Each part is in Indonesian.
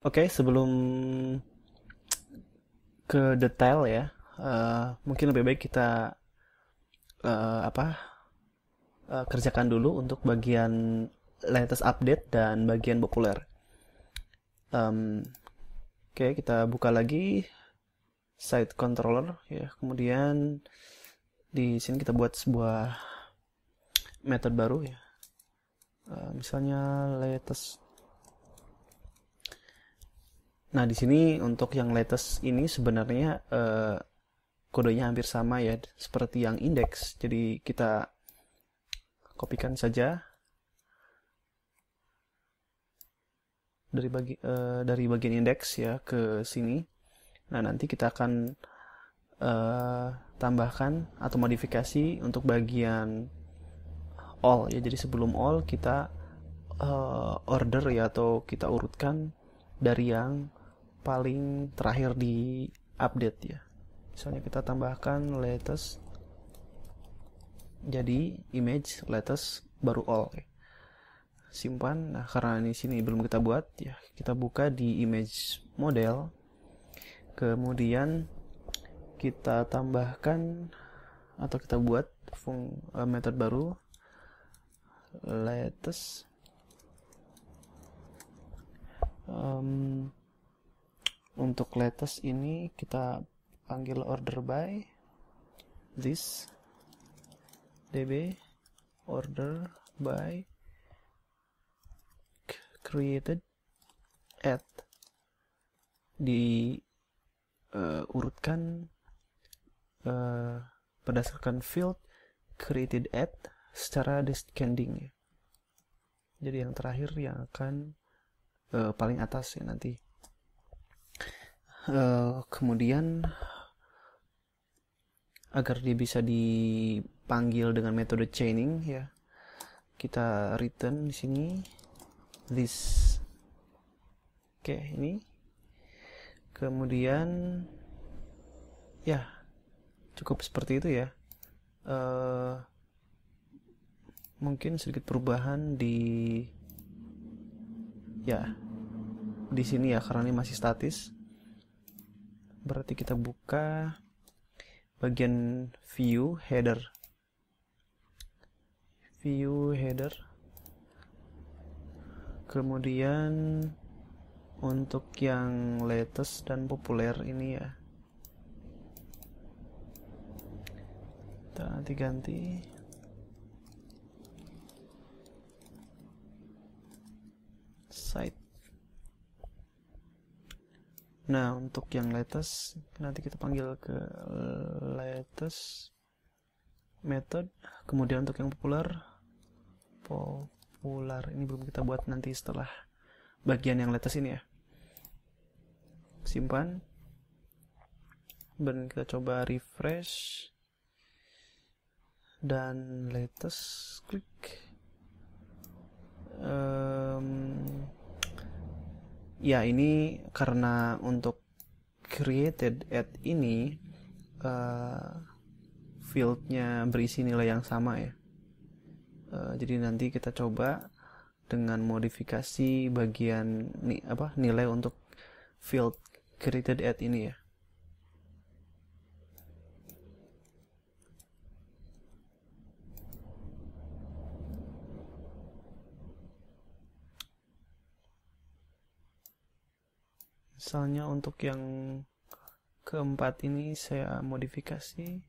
Oke, sebelum ke detail ya, mungkin lebih baik kita kerjakan dulu untuk bagian latest update dan bagian populer. Em, Oke, kita buka lagi site controller ya. Kemudian di sini kita buat sebuah method baru ya. Misalnya latest. Nah, di sini untuk yang latest ini sebenarnya kodenya hampir sama ya, seperti yang index. Jadi kita kopikan saja dari bagian indeks ya ke sini. Nah, nanti kita akan eh, tambahkan atau modifikasi untuk bagian all ya. Jadi sebelum all kita order ya, atau kita urutkan dari yang paling terakhir di update ya. Misalnya kita tambahkan latest, jadi image latest baru all ya. Simpan. Nah, karena ini sini belum kita buat ya, kita buka di image model. Kemudian kita tambahkan atau kita buat method baru latest. Untuk latest ini kita panggil order by this db order by created at, diurutkan berdasarkan field created at secara descending ya. Jadi yang terakhir yang akan paling atas ya nanti. Kemudian agar dia bisa dipanggil dengan metode chaining ya, kita return di sini this. Oke, ini. Kemudian ya cukup seperti itu ya. Mungkin sedikit perubahan di sini ya, karena ini masih statis. Berarti kita buka bagian view header. Kemudian untuk yang latest dan populer ini ya, kita nanti ganti site. Nah, untuk yang latest nanti kita panggil ke latest method. Kemudian untuk yang populer ini belum kita buat, nanti setelah bagian yang latest ini ya. Simpan dan kita coba refresh dan latest, klik. Ya, ini karena untuk created at ini fieldnya berisi nilai yang sama ya. Jadi nanti kita coba dengan modifikasi bagian nilai untuk field created at ini ya. Misalnya untuk yang keempat ini saya modifikasi.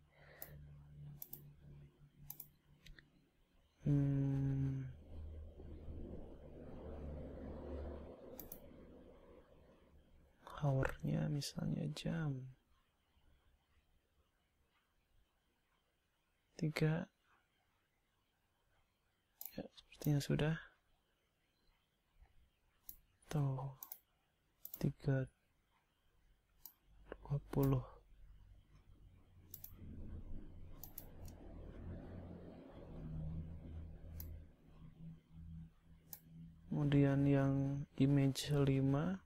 Hournya misalnya jam 3 ya, sepertinya sudah. Tuh 3:20. Kemudian yang image 5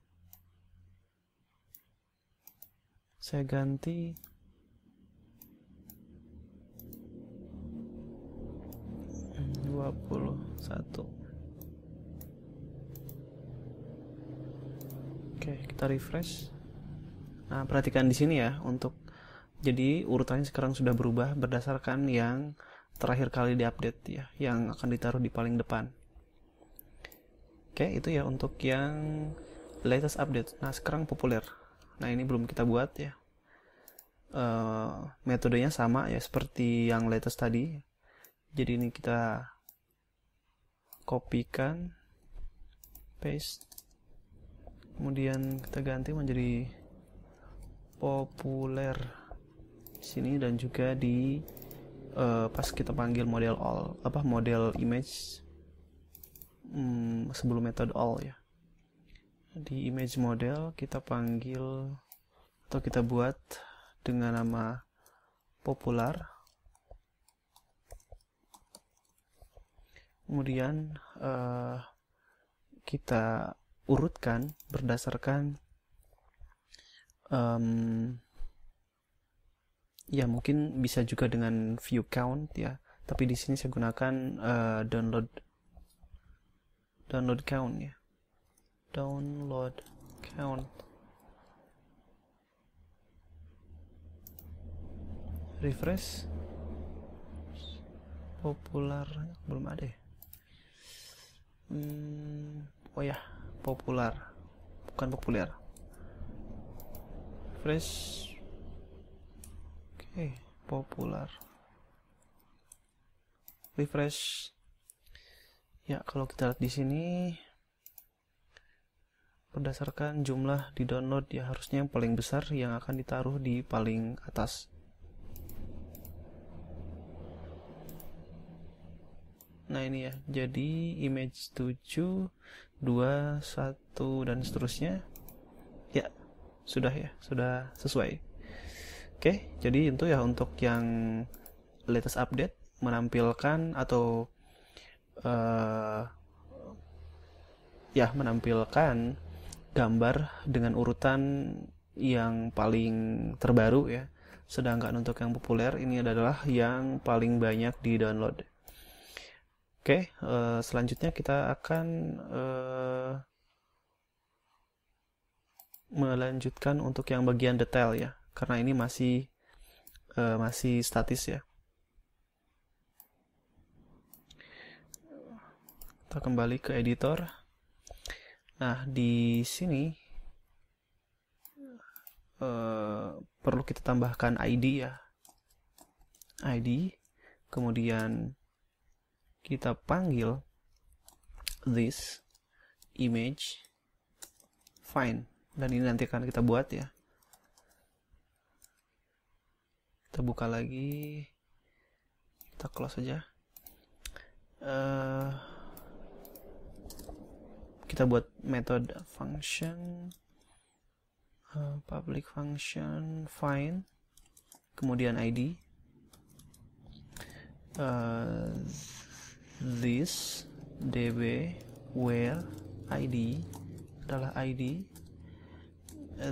saya ganti 21. Oke, kita refresh. Nah, perhatikan di sini ya, jadi urutannya sekarang sudah berubah berdasarkan yang terakhir kali diupdate ya, yang akan ditaruh di paling depan. Oke, itu ya untuk yang latest update. Nah, sekarang populer. Nah, ini belum kita buat ya. Metodenya sama ya seperti yang latest tadi. Jadi ini kita kopikan, paste, kemudian kita ganti menjadi populer di sini, dan juga di pas kita panggil model all, model image sebelum metode all ya, di image model kita panggil atau kita buat dengan nama popular. Kemudian kita urutkan berdasarkan ya mungkin bisa juga dengan view count ya, tapi di sini saya gunakan download count ya, download count. Refresh. Popular belum ada ya. Oh ya, popular bukan populer. Refresh. Oke, popular. Refresh. Ya, kalau kita lihat di sini berdasarkan jumlah di download ya, harusnya yang paling besar yang akan ditaruh di paling atas. Nah, ini ya, jadi image 7, 2, 1 dan seterusnya ya, sudah sesuai. Oke, jadi itu ya untuk yang latest update, menampilkan atau menampilkan gambar dengan urutan yang paling terbaru ya. Sedangkan untuk yang populer ini adalah yang paling banyak di download. Oke, selanjutnya kita akan melanjutkan untuk yang bagian detail ya, karena ini masih statis ya. Kita kembali ke editor. Nah, di sini perlu kita tambahkan ID ya, ID, kemudian kita panggil this image find, dan ini nanti akan kita buat ya. Kita buka lagi, kita close saja. Kita buat method function, public function find, kemudian ID, this db where ID adalah ID,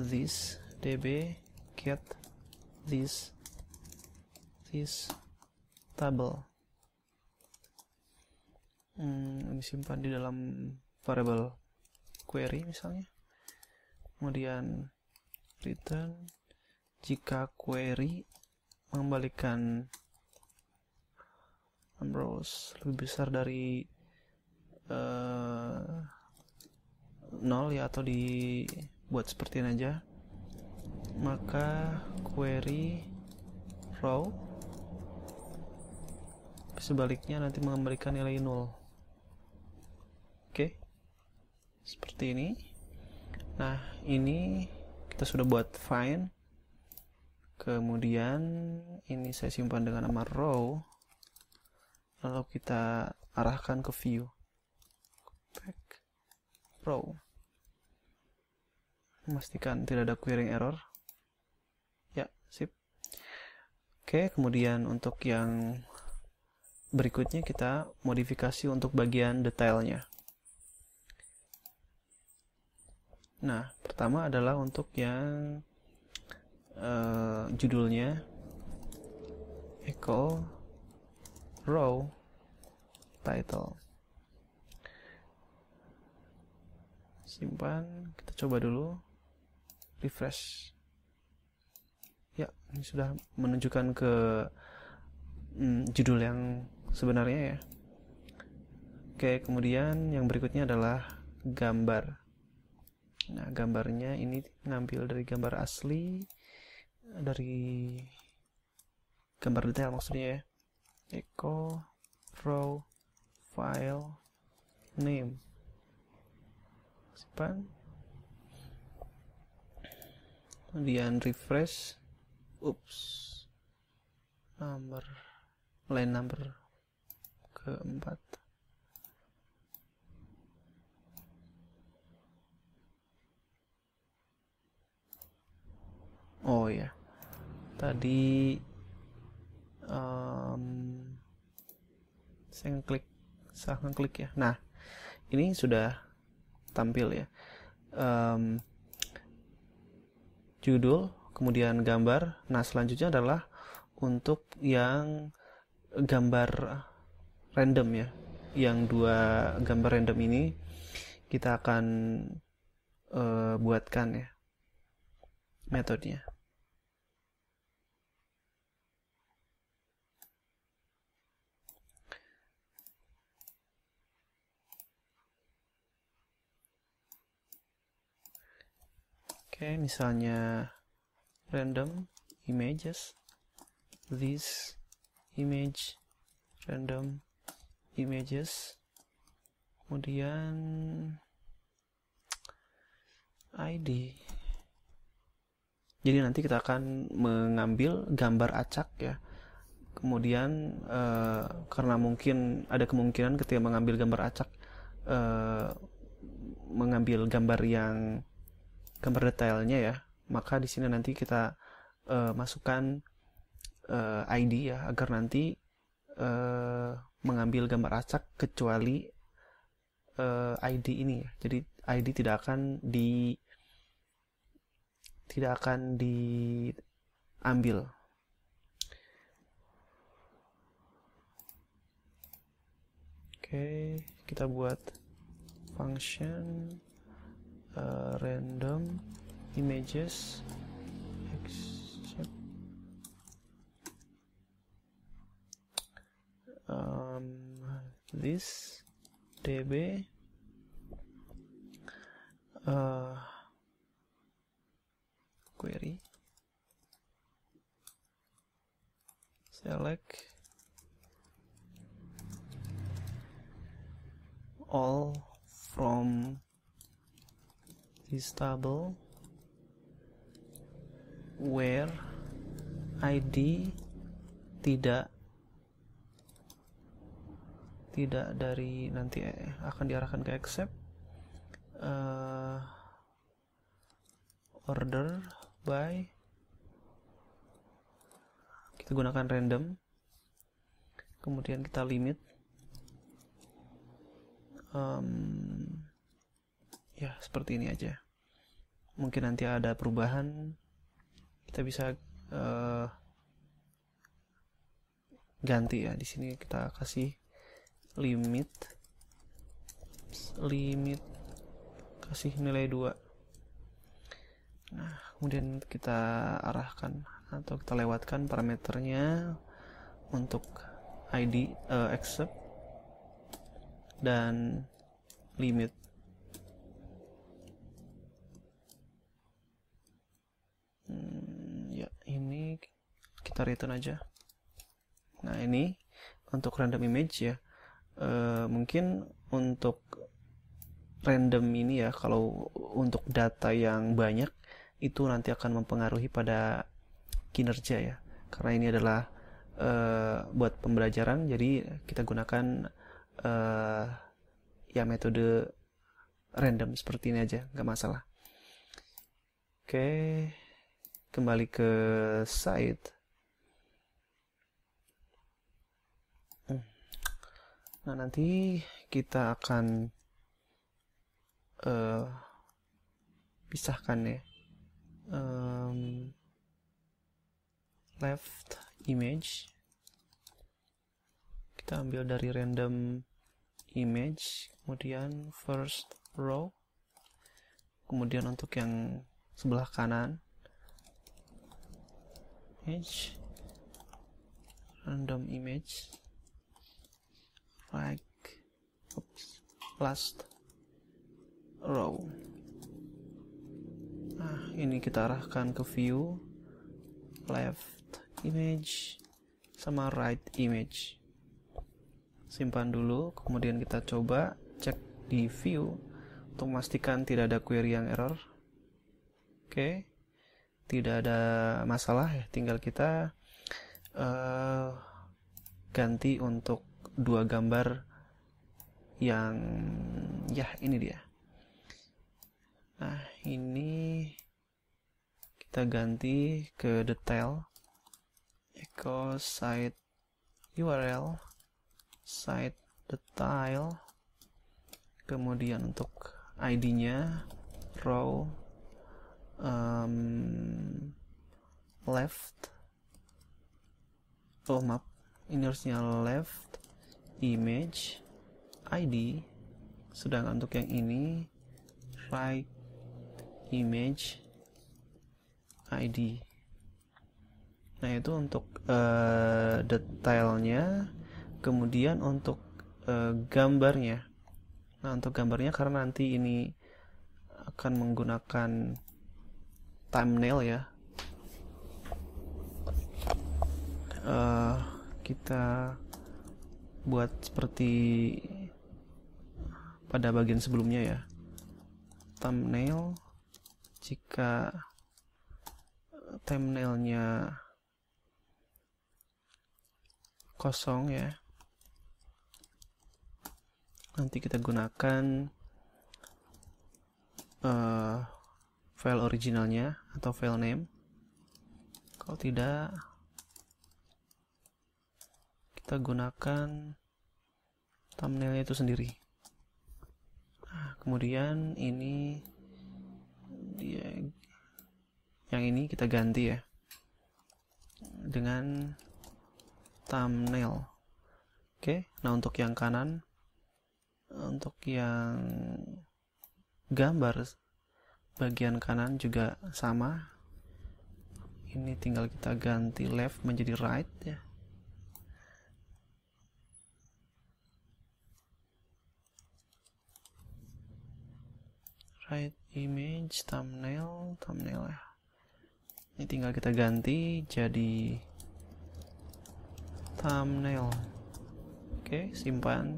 this db get this table. Ini simpan di dalam variable query misalnya. Kemudian return jika query mengembalikan rows lebih besar dari 0 ya, atau dibuat seperti ini aja, maka query row sebaliknya nanti mengembalikan nilai 0. Oke, seperti ini. Nah, ini kita sudah buat find, kemudian ini saya simpan dengan nama row, lalu kita arahkan ke view, back row, memastikan tidak ada querying error ya, sip. Oke, kemudian untuk yang berikutnya kita modifikasi untuk bagian detailnya. Nah, pertama adalah untuk yang judulnya equal row title. Simpan, kita coba dulu. refresh. Ya, ini sudah menunjukkan ke judul yang sebenarnya ya. Oke, kemudian yang berikutnya adalah gambar. Nah, gambarnya ini ngambil dari gambar asli, dari gambar detail maksudnya ya. Echo raw file name. Simpan. Kemudian refresh. Line number keempat. Oh ya, tadi saya salah ngeklik ya. Nah, ini sudah tampil ya. Judul, kemudian gambar. Nah, selanjutnya adalah untuk yang gambar random ya. Yang dua gambar random ini kita akan buatkan ya metodenya. Oke, misalnya random images, this image random images, kemudian ID. Jadi nanti kita akan mengambil gambar acak ya. Kemudian karena mungkin ada kemungkinan ketika mengambil gambar acak mengambil gambar detailnya ya, maka di sini nanti kita masukkan ID ya, agar nanti mengambil gambar acak kecuali ID ini ya. Jadi ID tidak akan diambil. Oke, kita buat function random images except this db query select all from this table where ID tidak dari nanti akan diarahkan ke accept order by, kita gunakan random, kemudian kita limit ya seperti ini aja. Mungkin nanti ada perubahan, kita bisa ganti ya. Di sini kita kasih limit kasih nilai 2. Nah, kemudian kita arahkan atau kita lewatkan parameternya untuk ID accept dan limit. Ya, ini kita return aja. Nah, ini untuk random image ya. Mungkin untuk random ini ya, kalau untuk data yang banyak itu nanti akan mempengaruhi pada kinerja ya, karena ini adalah buat pembelajaran, jadi kita gunakan ya metode random seperti ini aja, nggak masalah. Oke, kembali ke site. Nah, nanti kita akan pisahkan ya, left image kita ambil dari random image, kemudian first row, kemudian untuk yang sebelah kanan, image, random image, right, last row. Nah, ini kita arahkan ke view, left image, sama right image. Simpan dulu, kemudian kita coba cek di view untuk memastikan tidak ada query yang error. Oke, tidak ada masalah ya, tinggal kita ganti untuk dua gambar yang ya ini dia. Nah, ini kita ganti ke detail, echo site URL, site detail, kemudian untuk ID-nya row, left, ini harusnya left image ID, sedangkan untuk yang ini right image ID. Nah, itu untuk detailnya. Kemudian untuk gambarnya, nah untuk gambarnya karena nanti ini akan menggunakan thumbnail ya, kita buat seperti pada bagian sebelumnya ya, thumbnail. Jika thumbnailnya kosong ya, nanti kita gunakan file originalnya atau file name. Kalau tidak, kita gunakan thumbnailnya itu sendiri. Nah, kemudian ini dia, yang ini kita ganti ya dengan thumbnail. Oke, nah untuk yang kanan, untuk yang gambar bagian kanan juga sama. Ini tinggal kita ganti left menjadi right ya. Right image, thumbnail ya. Ini tinggal kita ganti jadi thumbnail. Oke, simpan.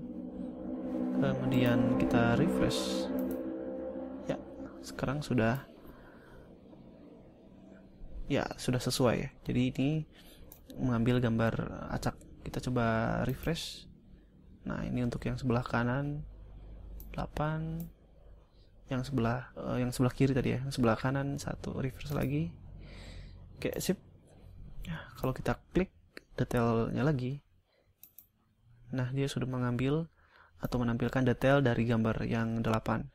Kemudian kita refresh. Ya, sekarang sudah sesuai ya. Jadi ini mengambil gambar acak. Kita coba refresh. Nah, ini untuk yang sebelah kanan 8, yang sebelah kiri tadi ya, yang sebelah kanan 1, refresh lagi. Oke, sip. Nah, kalau kita klik detailnya lagi, nah dia sudah mengambil atau menampilkan detail dari gambar yang 8.